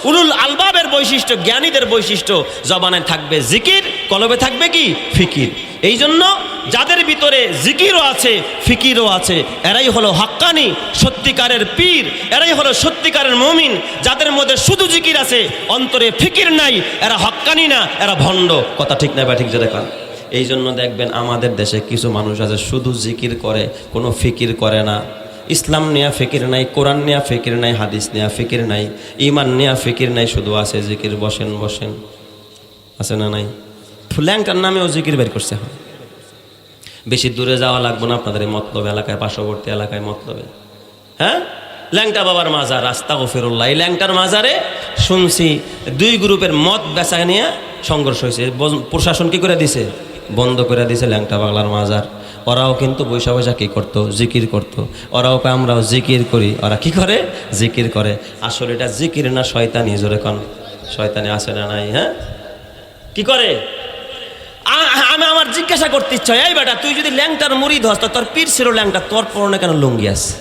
উলুল আলবাবের বৈশিষ্ট্য, জ্ঞানীদের বৈশিষ্ট্য, জবানে থাকবে জিকির, কলবে থাকবে কি? ফিকির। এই জন্য যাদের ভিতরে জিকিরও আছে ফিকিরও আছে, এরাই হলো হাক্কানি সত্যিকারের পীর, এরাই হলো সত্যিকারের মুমিন। যাদের মধ্যে শুধু জিকির আছে অন্তরে ফিকির নাই, এরা হাক্কানি না, এরা ভণ্ড। কথা ঠিক না বা ঠিক? যেটা কান এই জন্য দেখবেন আমাদের দেশে কিছু মানুষ আছে শুধু জিকির করে, কোনো ফিকির করে না। ইসলাম নেয়া ফিকির নাই, কোরআন নেয়া ফিকির নাই, হাদিস নেয়া ফিকির নাই, ইমান নেয়া ফিকির নাই, শুধু আছে জিকির। বসেন বসেন, আছে না নাই? ল্যাংটার নামেও জিকির বের করছে। বেশি দূরে যাওয়া লাগবে না আপনাদের এই মতলব এলাকায়, পার্শ্ববর্তী এলাকায় মতলবে, হ্যাঁ, ল্যাংটা বাবার মাজার, আস্তাগফিরুল্লাহ। এই ল্যাংটার মাজারে শুনছি 2 গ্রুপের মত বেচা নিয়ে সংঘর্ষ হয়েছে। প্রশাসন কি করে দিছে? বন্ধ করে দিছে ল্যাংটা বাংলার মাজার। ওরাও কিন্তু বৈশা বৈশা কী করতো? জিকির করতো। ওরাও আমরাও জিকির করি, ওরা কি করে? জিকির করে। আসলে এটা জিকির না শয়তানি? জোরে কন, শয়তানি আছে না নাই? হ্যাঁ, কি করে? আমি আমার জিজ্ঞাসা করতে ইচ্ছা, এই বেটা তুই যদি ল্যাংটার মুড়ি ধস, তোর পীর ছিল ল্যাংটা, তোর পরনে কেন লুঙ্গি আছে?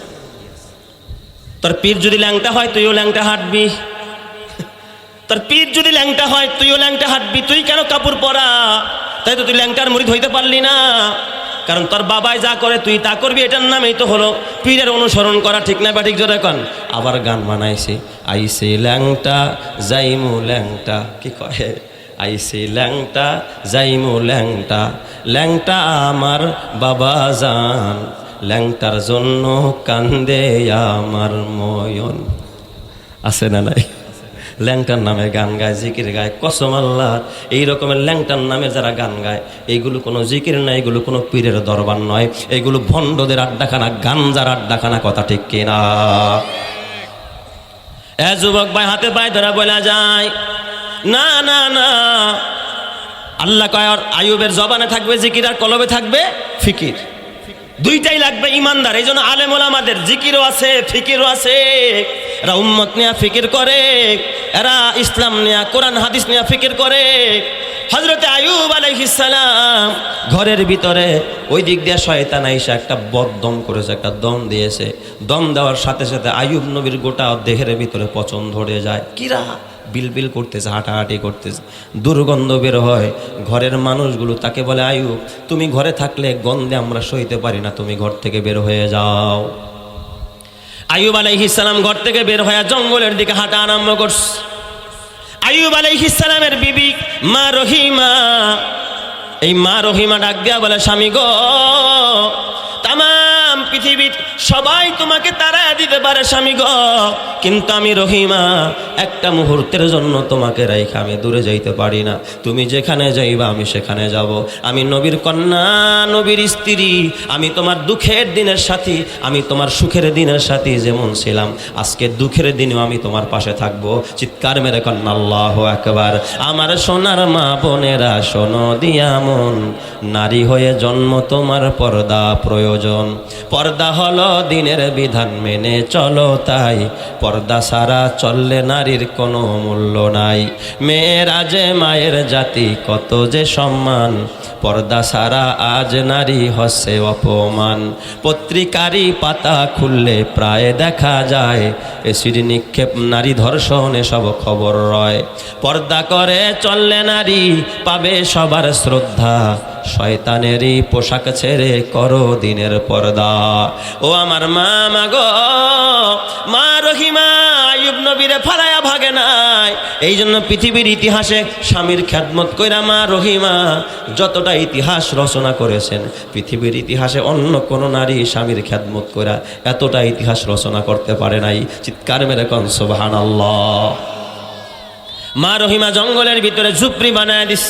তোর পীর যদি ল্যাংটা হয় তুইও ল্যাংটা হাঁটবি, তোর পীর যদি ল্যাংটা হয় তুইও ল্যাংটা হাঁটবি, তুই কেন কাপড় পরা? তাই তো তুই ল্যাংটার মুড়ি ধইতে পারলি না, কারণ তোর বাবাই যা করে তুই তা করবি। এটার নামেই তো হলো পীরের অনুসরণ করা। ঠিক না বা ঠিক? জোরে কন। আবার গান বানাইছে, আইসে ল্যাংটা যাইমু ল্যাংটা, কি কয়? আইসে ল্যাংটা যাইমু ল্যাংটা, ল্যাংটা আমার বাবা জান, ল্যাংটার জন্য কান্দে আমার ময়ন। আছে না নাই? ল্যাংটার নামে গান গায়, জিকির গায়, কসম আল্লাহ। এই রকমের ল্যাংটার নামে যারা গান গায়, এইগুলো কোনো জিকির না, এগুলো কোনো পীরের দরবার নয়, এগুলো ভণ্ডদের আড্ডাখানা, গাঞ্জার আড্ডাখানা। কথা ঠিক কিনা? এ যুবক ভাই, হাতে পায়ে ধরা বলা যায় না, না, না। আল্লাহ কয় আইয়ুবের জবানে থাকবে জিকির আর কলবে থাকবে ফিকির, দুইটাই লাগবে ইমানদার। এই জন্য আলেম ওলামাদের জিকিরও আছে ফিকিরও আছে। এরা উম্মত নিয়ে ফিকির করে, এরা ইসলাম নিয়ে কোরআন হাদিস নিয়ে ফিকির করে। হযরত আইয়ুব আলাইহিস সালাম ঘরের ভিতরে ওই দিক দিয়ে শয়তান আইসা একটা বদদম করেছে, একটা দম দিয়েছে। দম দেওয়ার সাথে সাথে আইয়ুব নবীর গোটা দেহের ভিতরে পচন ধরে যায়। কিরা বিলবিল করতেছে, হাঁটাহাঁটি করতেছে, দুর্গন্ধ বের হয়। ঘরের মানুষগুলো তাকে বলে, আইয়ুব তুমি ঘরে থাকলে গন্ধে আমরা সইতে পারি না, তুমি ঘর থেকে বের হয়ে যাও। আইয়ুব আলাইহিস সালাম ঘর থেকে বের হয়ে জঙ্গলের দিকে হাঁটা আরম্ভ করছে। আইয়ুব আলাইহিস সালামের বিবি মা রহিমা, এই মা রহিমা ডাক দিয়া বলে, স্বামী গো, তামাম পৃথিবীর সবাই তোমাকে তাড়ায় দিতে পারে স্বামী গো, কিন্তু আমি রহিমা একটা মুহূর্তের জন্য তোমাকে রাইখা আমি দূরে যাইতে পারি না। তুমি যেখানে যাইবা আমি সেখানে যাব। আমি নবীর কন্যা, নবীর স্ত্রী, আমি তোমার দুঃখের দিনের সাথী, আমি তোমার সুখের দিনের সাথী যেমন ছিলাম, আজকে দুঃখের দিনেও আমি তোমার পাশে থাকবো। চিৎকার মেরে কন্যা আল্লাহু আকবার। আমার সোনার মা বোনেরা শোনো দিয়া মন, নারী হয়ে জন্ম তোমার পর্দা প্রয়োজন। পর্দা হলো দিনের বিধান মেনে চলো, তাই পর্দা ছাড়া চললে নারীর কোনো মূল্য নাই। মেয়েরা যে মায়ের জাতি, কত যে সম্মান, পর্দা ছাড়া আজ নারী হচ্ছে অপমান। পত্রিকারই পাতা খুললে প্রায় দেখা যায়, এসিড নিক্ষেপ, নারী ধর্ষণ, এসব খবর রয়। পর্দা করে চললে নারী পাবে সবার শ্রদ্ধা, শয়তানেরই পোশাক ছেড়ে করো দিনের পর্দা। ও আমার মা, মাগো মা রহিমা আইয়ুব নবীরে ফালায়া ভাগে নাই। এই জন্য পৃথিবীর ইতিহাসে স্বামীর খেদমত কইরা মা রহিমা যতটা ইতিহাস রচনা করেছেন, পৃথিবীর ইতিহাসে অন্য কোনো নারী স্বামীর খেদমত কইরা এতটা ইতিহাস রচনা করতে পারে নাই। চিৎকার মেরে কোন সুবহানাল্লাহ। মা রহিমা জঙ্গলের ভিতরে ঝুপড়ি বানায় দিস,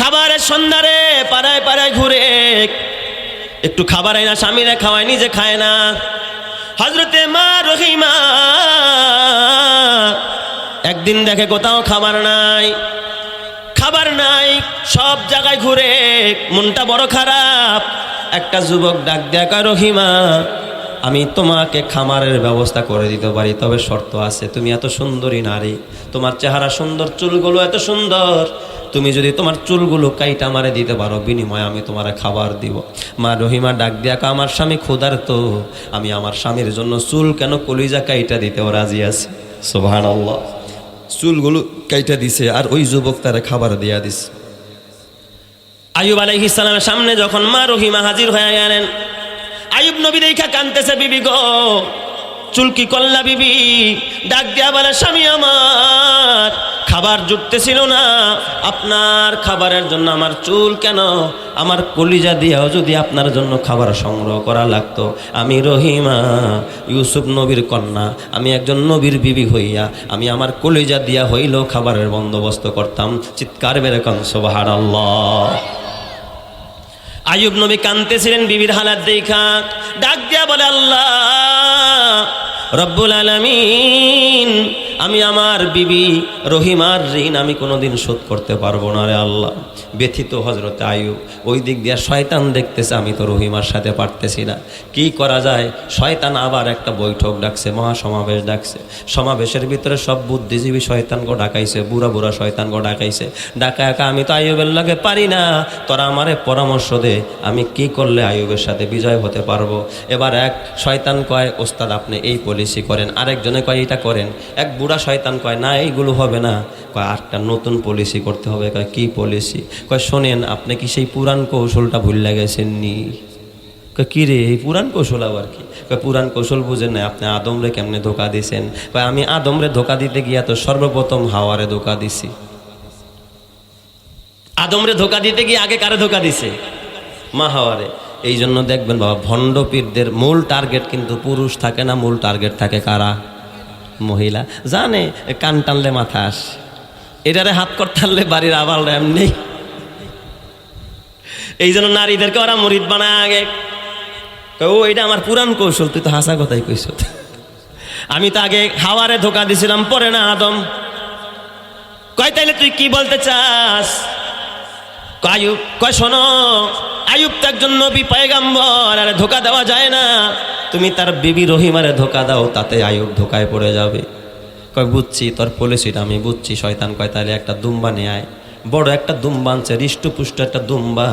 খাবারের সন্ধানে পাড়ায় পাড়ায় ঘুরে, একটু খাবার আইনা স্বামীরা খাওয়ায়, নিজে খায় না। হযরতে মা রহিমা একদিন দেখে কোথাও খাবার নাই, খাবার নাই, সব জায়গায় ঘুরে, মনটা বড় খারাপ। একটা যুবক ডাক দেয়া কয়, রহিমা আমি তোমাকে খামারের ব্যবস্থা করে দিতে পারি, তবে শর্ত আছে। তুমি এত সুন্দরী নারী, তোমার চেহারা সুন্দর, চুলগুলো এত সুন্দর, তুমি যদি তোমার চুলগুলো কাইটা আমারে দিতে পারো, বিনিময়ে আমি তোমার খাবার দিব। মা রহিমা ডাক দিয়া কয়, আমার স্বামী ক্ষুধার্ত, আমি আমার স্বামীর জন্য চুল কেন কলিজা কাইটা দিতেও রাজি আছি। সুবহানাল্লাহ। চুলগুলো কাইটা দিছে আর ওই যুবক তারে খাবার দিয়া দিছে। আইয়ুব আলাইহিস সালামের সামনে যখন মা রহিমা হাজির হয়ে গেলেন, আইয়ুব নবী দেখা কাঁদতেছে, বিবি গো চুলকি কল্লা বিবি, ডাক দিয়া বলে স্বামী আমার খাবার জুটতেছিল না, আপনার খাবারের জন্য আমার চুল কেন, আমার কলিজা দিয়াও যদি আপনার জন্য খাবার সংগ্রহ করা লাগতো, আমি রহিমা ইউসুফ নবীর কন্যা, আমি একজন নবীর বিবি হইয়া আমি আমার কলিজা দিয়া হইলেও খাবারের বন্দোবস্ত করতাম। চিৎকার বের করেন সুবহানাল্লাহ। আইয়ুব নবী কাঁদতেছিলেন বিবির হালাত দেখা, ডাক দিয়া বলে আল্লাহ রব্বুল আলামিন, আমি আমার বিবি রহিমার ঋণ আমি কোনোদিন শোধ করতে পারবো না রে আল্লাহ। ব্যথিত হযরত আইয়ুব, ওই দিক দিয়ে শয়তান দেখতেছে আমি তো রহিমার সাথে পারতেছি না, কি করা যায়। শয়তান আবার একটা বৈঠক ডাকছে, মহাসমাবেশ ডাকছে। সমাবেশের ভিতরে সব বুদ্ধিজীবী শয়তানকে ডাকাইছে, বুড়া বুড়া শয়তানকে ডাকাইছে। ডাকা একা আমি তো আইয়ুবের লাগে পারি না, তোরা আমারে পরামর্শ দে আমি কি করলে আইয়ুবের সাথে বিজয় হতে পারবো। এবার এক শয়তান কয় ওস্তাদ আপনি এই পলিসি করেন, আরেকজনে কয় এটা করেন, এক বুড়া শয়তান কয় না এইগুলো হবে না, কয় আরেকটা নতুন পলিসি করতে হবে। কয় কি পলিসি? কয় শোনেন আপনি কি সেই পুরান কৌশলটা ভুলে গেছেন নি? কয় কি রে এই পুরান কৌশল আবার কি? কয় পুরান কৌশল বুঝেন না, আপনি আদমরে কেমনে ধোকা দিয়েছেন? কয় আমি আদমরে ধোকা দিতে গিয়া তো সর্বপ্রথম হাওয়ারে ধোকা দিছি। আদমরে ধোকা দিতে গিয়ে আগে কারে ধোকা দিছে? মা হাওয়ারে। এই জন্য দেখবেন বাবা ভণ্ড পীরদের মূল টার্গেট কিন্তু পুরুষ থাকে না, মূল টার্গেট থাকে কারা? মহিলা। জানে কান টানলে মাথা আসে, এটারে হাত কর টানলে বাড়ির আবাল এমনি। এই জন্য নারীদেরকে ওরা মুরিদ বানায় আগে। ও এটা আমার পুরান কৌশল, তুই তো হাসা কথাই কইস। আমি তো আগে হাওয়ারে ধোকা দিছিলাম, পরে না আদম। কয় তাইলে তুই কি বলতে চাস? আইয়ুব কয় শোনো, আইয়ুব তো একজন নবী পয়গাম্বর, আরে ধোকা দেওয়া যায় না। তুমি তার বিবি রহিমারে ধোকা দাও, তাতে আইয়ুব ধোকায় পড়ে যাবে। কয় বুঝছি তোর পলিসিটা আমি বুঝছি। শয়তান কয় তাহলে একটা দুম্বা নিয়ে আয়। বড় একটা দুম্বা আনছে, হৃষ্টপুষ্ট একটা দুম্বা।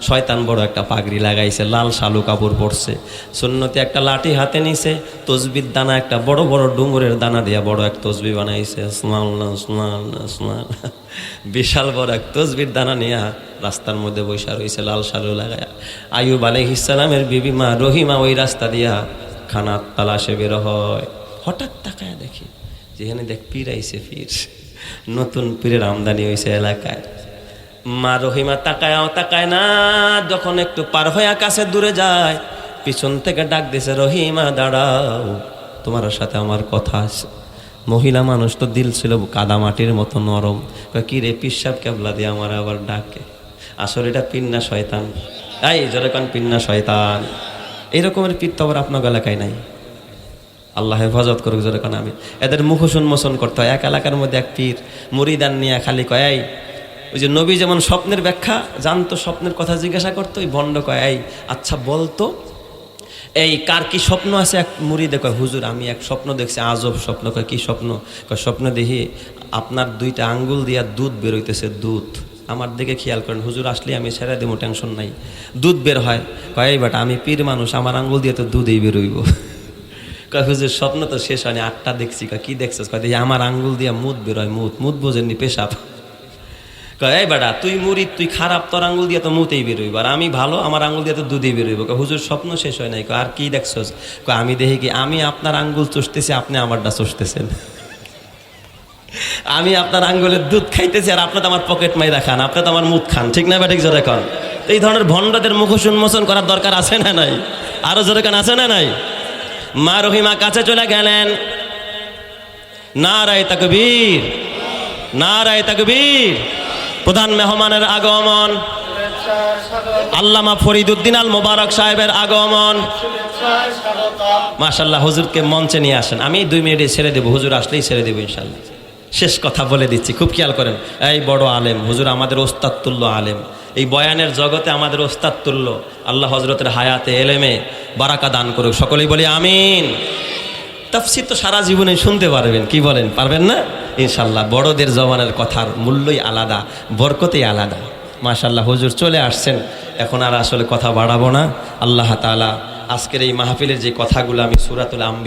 শয়তান বড় একটা পাগড়ি লাগাইছে, লাল শালু কাপড় পরছে, সুন্নতি একটা লাঠি হাতে নিছে, তসবির দানা একটা বড় বড় ডুঙ্গরের দানা দিয়া বড় এক তসবি বানাইছে। বিশাল বড় এক তসবির দানা নিয়ে রাস্তার মধ্যে বৈশা রয়েছে লাল শালু লাগায়া। আইয়ুব আলাইহিস সালামের বিবি মা রহিমা ওই রাস্তা দিয়া খানার তালাশে বের হয়। হঠাৎ তাকায় দেখি যেখানে দেখ পীর আইছে, পীর নতুন পীরের আমদানি হয়েছে এলাকায়। মা রহিমা তাকায় না, যখন একটু পার হয়ে কাছে দূরে যায়, পিছন থেকে ডাক দিছে রহিমা দাঁড়াও, তোমার সাথে আমার কথা আছে। মহিলা মানুষ তো দিল ছিল কাদা মাটির মতো নরম। কি রে পিসাব কেবলা দিয়ে আমার আবার ডাকে? আসলে এটা পিন্না শয়তান। এই যেরকম পিন্না শয়তান, এইরকমের পীর তো আবার আপনার এলাকায় নাই। আল্লাহ হেফাজত করুক যেরকম। আমি এদের মুখ উন্মোচন করতে হয়। এক এলাকার মধ্যে এক পীর মুরিদান নিয়ে খালি কয় এই ওই যে নবী যেমন স্বপ্নের ব্যাখ্যা জানতো, স্বপ্নের কথা জিজ্ঞাসা করতো, ওই ভণ্ড কয় এই আচ্ছা বলতো এই কার কি স্বপ্ন আছে? এক মুরিদে কয় হুজুর আমি এক স্বপ্ন দেখছি, আজব স্বপ্ন। কয় কি স্বপ্ন? কয় স্বপ্ন দেখি আপনার দুইটা আঙ্গুল দিয়া দুধ বেরোইতেছে, দুধ। আমার দিকে খেয়াল করেন হুজুর, আসলে আমি ছেড়ে দেবো, টেনশন নাই। দুধ বের হয়। কয় এই বেটা আমি পীর মানুষ, আমার আঙ্গুল দিয়ে তো দুধই বেরোইব। কয় হুজুর স্বপ্ন তো শেষ হয়নি, আটটা দেখছি। কয় কি দেখছিস? কয় দেখি আমার আঙ্গুল দিয়ে মুদ বেরোয়, মুদ বোঝেননি, পেশাব। কয় এই বেটা তুই মুরিদ, তুই খারাপ, তোর আঙ্গুল দিয়ে তো মুতেই বেরোইব, আর আমি ভালো, আমার আঙ্গুল দিয়ে তো দুধই বেরোইব। কয় হুজুর স্বপ্ন শেষ হয় নাই। কয় আর কি দেখছস? কয় আমি দেখি কি আমি আপনার আঙ্গুল চষতেছি, আপনি আমারটা চষতেছেন। আমি আপনার আঙ্গুলের দুধ খাইতেছি আর আপনি তো আমার পকেট মাইরা খান, আপনি তো আমার মুখ খান। ঠিক না ব্যাটিক জোরে খান? এই ধরনের ভণ্ডদের মুখোশ উন্মোচন করার দরকার আছে না নাই? আরো জোরে খান, আছে না নাই? মা রহিমা কাছে চলে গেলেন। নারায়ে তাকবীর, নারায়ে তাকবীর। প্রধান মেহমানের আগমন, আল্লামা ফরিদউদ্দিন আল মোবারক সাহেবের আগমন। মাশাআল্লাহ, হুজুরকে মঞ্চে নিয়ে আসেন। আমি 2 মিনিটে ছেড়ে দেবো, হুজুর আসলেই ছেড়ে দেবো ইনশাআল্লাহ। শেষ কথা বলে দিচ্ছি, খুব খেয়াল করেন। এই বড় আলেম হুজুর, আমাদের ওস্তাদ তুল্য আলেম, এই বয়ানের জগতে আমাদের ওস্তাদ তুল্য। আল্লাহ হযরতের হায়াতে এলেমে বারাকা দান করুক, সকলেই বলি আমিন। তাফসীর তো সারা জীবনে শুনতে পারবেন, কি বলেন? পারবেন না ইনশাআল্লাহ। বড়দের জবানের কথার মূল্যই আলাদা, বরকতই আলাদা। মাশাআল্লাহ, হুজুর চলে আসছেন। এখন আর আসলে কথা বাড়াবো না। আল্লাহ তাআলা আজকের এই মাহফিলের যে কথাগুলো আমি সূরাতুল আম্বিয়া